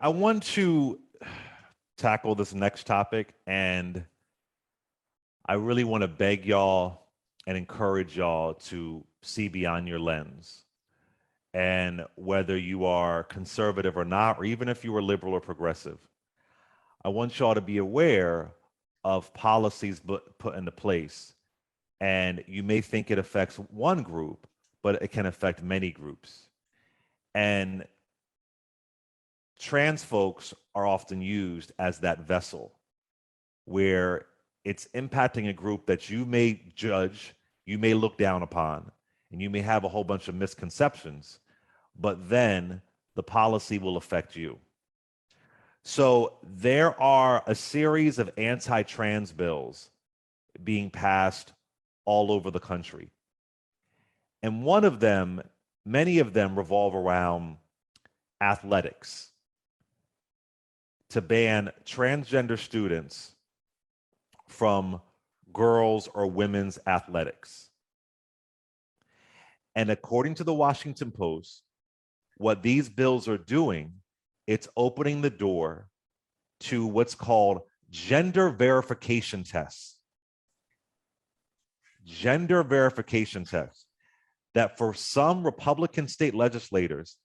I want to tackle this next topic, and I really want to beg y'all and encourage y'all to see beyond your lens. And whether you are conservative or not, or even if you are liberal or progressive, I want y'all to be aware of policies put into place. And you may think it affects one group, but it can affect many groups. And trans folks are often used as that vessel where it's impacting a group that you may judge, you may look down upon, and you may have a whole bunch of misconceptions, but then the policy will affect you. So there are a series of anti-trans bills being passed all over the country. And one of them, many of them revolve around athletics to ban transgender students from girls or women's athletics. And according to the Washington Post, what these bills are doing, it's opening the door to what's called gender verification tests. Gender verification tests that for some Republican state legislators,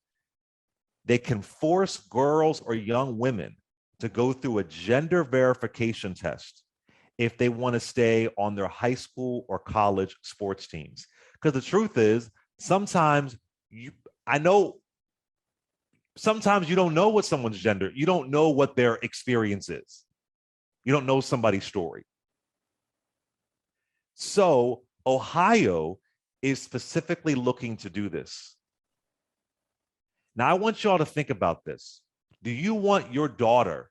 they can force girls or young women to go through a gender verification test if they want to stay on their high school or college sports teams. Because the truth is, sometimes sometimes you don't know what someone's gender, you don't know what their experience is. You don't know somebody's story. So Ohio is specifically looking to do this. Now, I want y'all to think about this. Do you want your daughter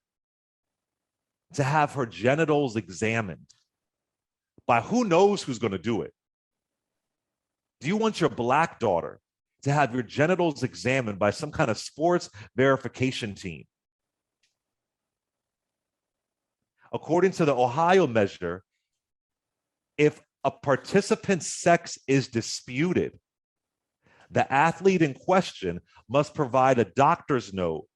to have her genitals examined by who knows who's going to do it? Do you want your Black daughter to have your genitals examined by some kind of sports verification team? According to the Ohio measure, if a participant's sex is disputed, the athlete in question must provide a doctor's note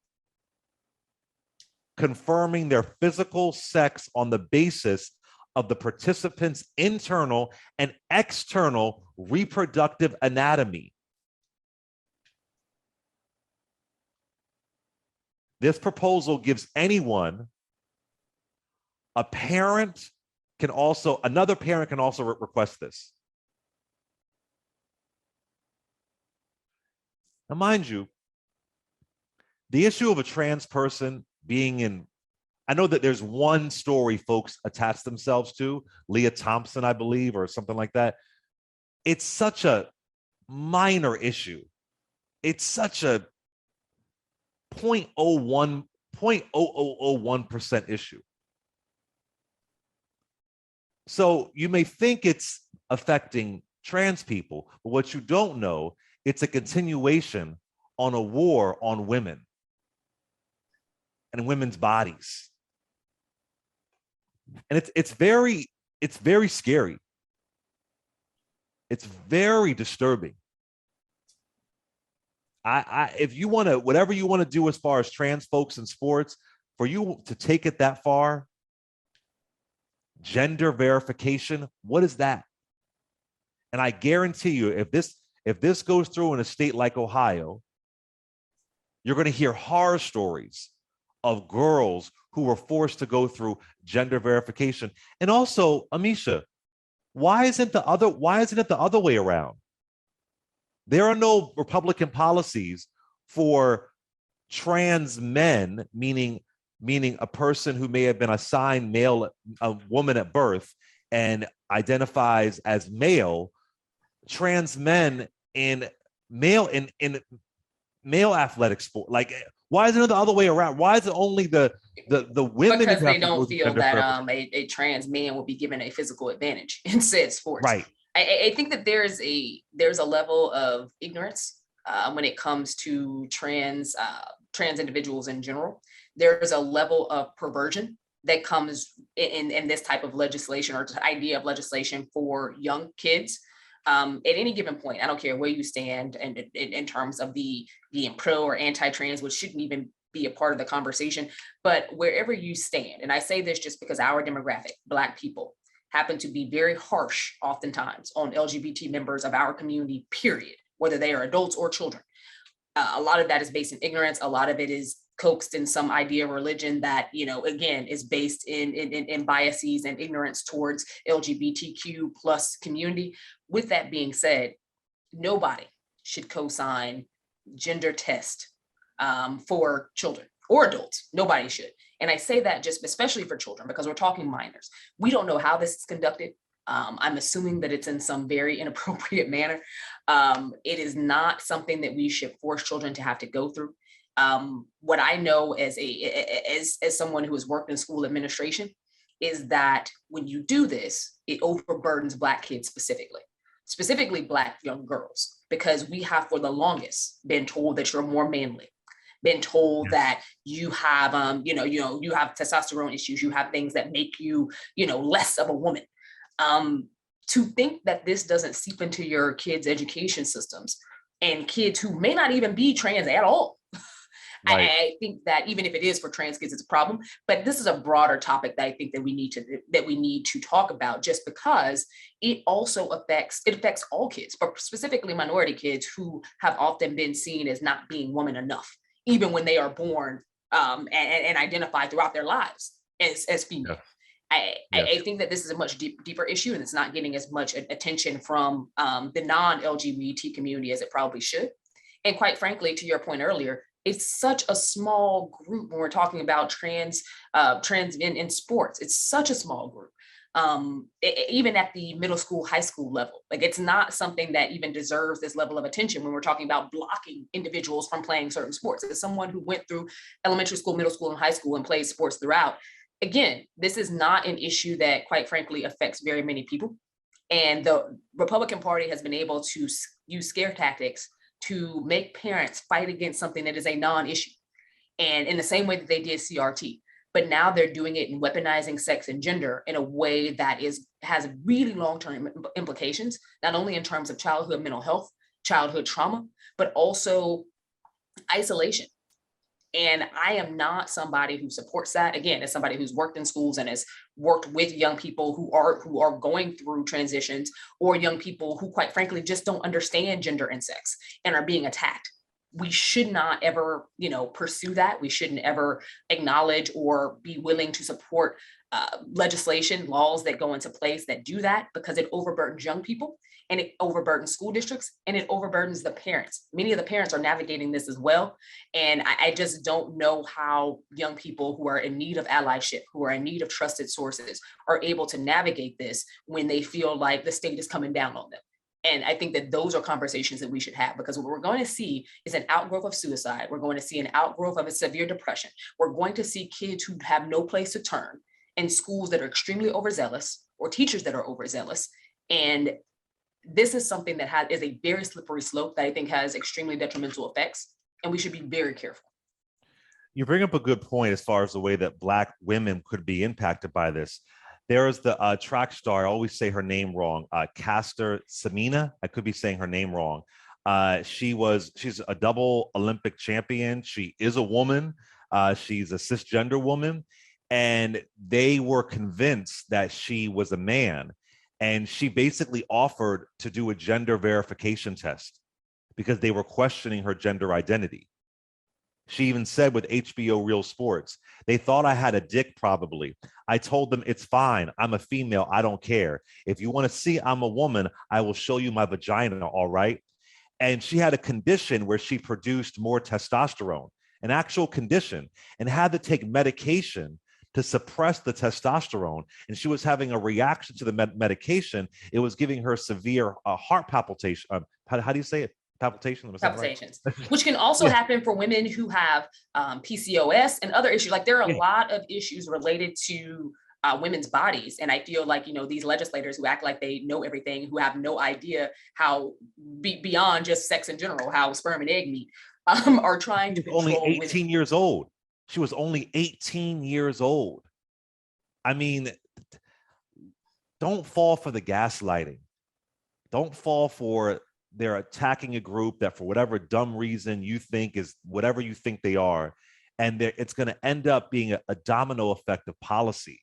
confirming their physical sex on the basis of the participant's internal and external reproductive anatomy. This proposal gives anyone, another parent can also request this. Now, mind you, the issue of a trans person being in, I know that there's one story folks attach themselves to, Leah Thompson, I believe, or something like that. It's such a minor issue. It's such a 0.0001% issue. So you may think it's affecting trans people, but what you don't know, it's a continuation on a war on women and women's bodies. And it's very scary. It's very disturbing. If you want to, whatever you want to do as far as trans folks in sports, for you to take it that far, gender verification, what is that? And I guarantee you, if this goes through in a state like Ohio, you're going to hear horror stories of girls who were forced to go through gender verification. And also, Amisha, why isn't it the other way around? There are no Republican policies for trans men, meaning a person who may have been assigned male, a woman at birth, and identifies as male, trans men in male athletic sport. Like, why isn't it the other way around? Why is it only the women? Because they don't feel that a trans man will be given a physical advantage in said sports. Right. I think that there's a level of ignorance when it comes to trans individuals in general. There's a level of perversion that comes in this type of legislation or idea of legislation for young kids. At any given point, I don't care where you stand and in terms of being pro or anti-trans, which shouldn't even be a part of the conversation. But wherever you stand, and I say this just because our demographic, Black people, happen to be very harsh oftentimes on LGBT members of our community, period, whether they are adults or children. A lot of that is based in ignorance. A lot of it is coaxed in some idea of religion that, again, is based in biases and ignorance towards LGBTQ plus community. With that being said, nobody should co-sign gender test for children or adults. Nobody should. And I say that just especially for children, because we're talking minors. We don't know how this is conducted. I'm assuming that it's in some very inappropriate manner. It is not something that we should force children to have to go through. What I know as someone who has worked in school administration is that when you do this, it overburdens Black kids specifically Black young girls, because we have for the longest been told that you're more manly, been told that you have, you have testosterone issues, you have things that make you, less of a woman. To think that this doesn't seep into your kids' education systems and kids who may not even be trans at all. Right. I think that even if it is for trans kids, it's a problem. But this is a broader topic that I think that we need to talk about, just because it also affects all kids, but specifically minority kids who have often been seen as not being woman enough, even when they are born and identify throughout their lives as female. Yeah. I think that this is a much deeper issue, and it's not getting as much attention from the non-LGBT community as it probably should. And quite frankly, to your point earlier, it's such a small group when we're talking about trans in sports. It's such a small group, even at the middle school, high school level. Like, it's not something that even deserves this level of attention when we're talking about blocking individuals from playing certain sports. As someone who went through elementary school, middle school, and high school and played sports throughout, again, this is not an issue that, quite frankly, affects very many people. And the Republican Party has been able to use scare tactics to make parents fight against something that is a non-issue. And in the same way that they did CRT, but now they're doing it in weaponizing sex and gender in a way that has really long-term implications, not only in terms of childhood mental health, childhood trauma, but also isolation. And I am not somebody who supports that. Again, as somebody who's worked in schools and has worked with young people who are going through transitions, or young people who, quite frankly, just don't understand gender and sex and are being attacked. We should not ever, pursue that. We shouldn't ever acknowledge or be willing to support legislation, laws that go into place that do that, because it overburdens young people, and it overburdens school districts, and it overburdens the parents. Many of the parents are navigating this as well. And I just don't know how young people who are in need of allyship, who are in need of trusted sources, are able to navigate this when they feel like the state is coming down on them. And I think that those are conversations that we should have, because what we're going to see is an outgrowth of suicide. We're going to see an outgrowth of a severe depression. We're going to see kids who have no place to turn, and schools that are extremely overzealous, or teachers that are overzealous. And this is something that is a very slippery slope that I think has extremely detrimental effects, and we should be very careful. You bring up a good point as far as the way that Black women could be impacted by this. There is the track star, I always say her name wrong, Caster Semenya. I could be saying her name wrong. She's a double Olympic champion. She is a woman. She's a cisgender woman. And they were convinced that she was a man. And she basically offered to do a gender verification test because they were questioning her gender identity. She even said with HBO Real Sports, they thought I had a dick probably. I told them it's fine. I'm a female. I don't care. If you want to see I'm a woman, I will show you my vagina. All right. And she had a condition where she produced more testosterone, an actual condition, and had to take medication to suppress the testosterone. And she was having a reaction to the medication. It was giving her severe heart palpitation. How do you say it? Palpitations, right? Which can also happen for women who have PCOS and other issues. Like, there are a lot of issues related to women's bodies. And I feel like, these legislators who act like they know everything, who have no idea how beyond just sex in general, how sperm and egg meet, are trying to control only 18 women. Years old. She was only 18 years old. I mean, don't fall for the gaslighting. Don't fall for they're attacking a group that for whatever dumb reason you think is whatever you think they are. And it's going to end up being a domino effect of policy.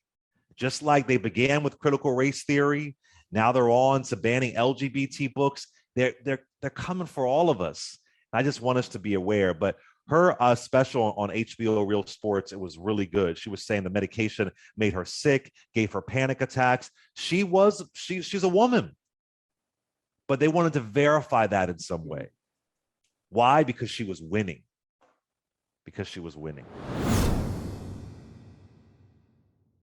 Just like they began with critical race theory, now they're on to banning LGBT books. They're coming for all of us. I just want us to be aware. But her special on HBO Real Sports, it was really good. She was saying the medication made her sick, gave her panic attacks. She's a woman, but they wanted to verify that in some way. Why? Because she was winning. Because she was winning.